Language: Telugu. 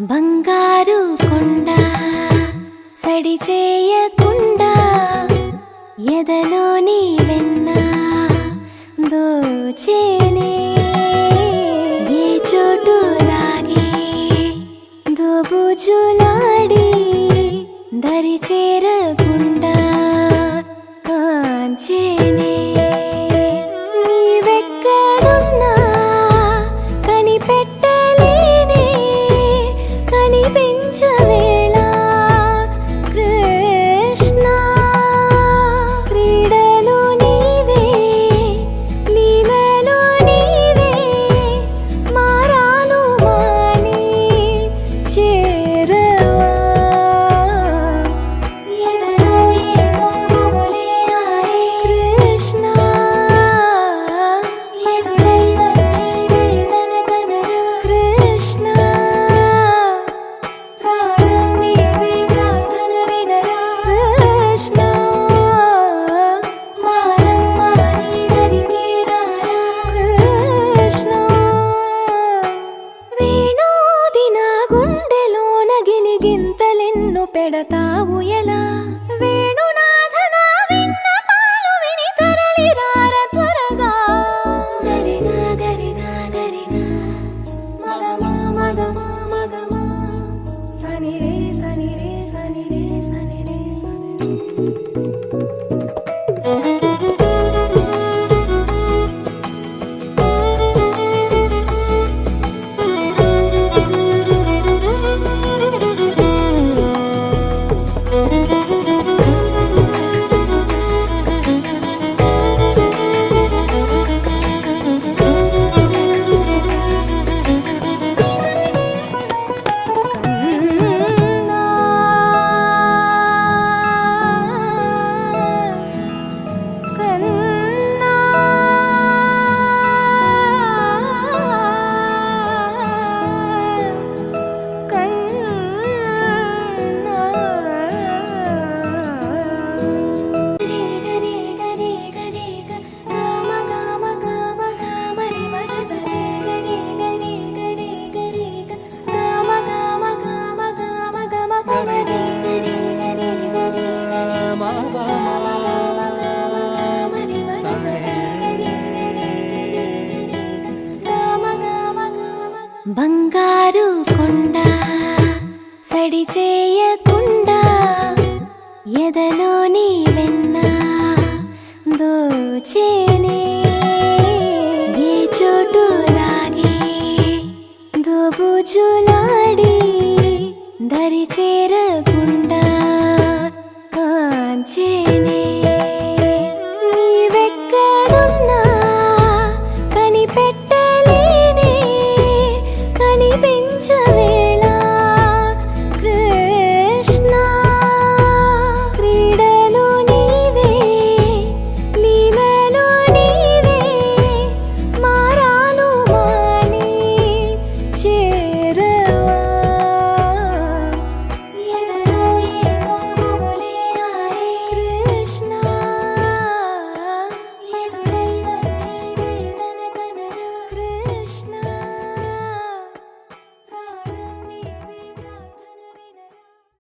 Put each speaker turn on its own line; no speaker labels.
బంగారు కొండ సడి చేయకుండా ఎదలోని వెన్న దోచేనే ఏ చోటు లాగే దోబుజులాడి దరి చేరకుండా కాంచేనే నీవెక్కడున్నా కనిపెట్టలేనే కనిపించవేళ కృష్ణ క్రీడలు నీవే లీలలు నీవే మారాను మాని చేరవా ఎదలో ఏదో మొగలే ఆరే కృష్ణ ఎదురై వచ్చి వేదన కనరా కృష్ణ ప్రాణం నీవే ప్రార్థన వినరా కృష్ణ మారం మాని దరికి రారా కృష్ణ వేణోది నా గుండెలోన గిలిగింతలెన్ను పెడతావు ఎలా వేణునాథ నా విన్నపాలు విని తరలి రార త్వరగా గరిజా గరిజా గరిజా మగమా మగమా మగమా సని రే సని రే సని రే సని రే సని బంగారు కొండ సడి చేయకుండా ఎదలోని వెన్న దోచేనే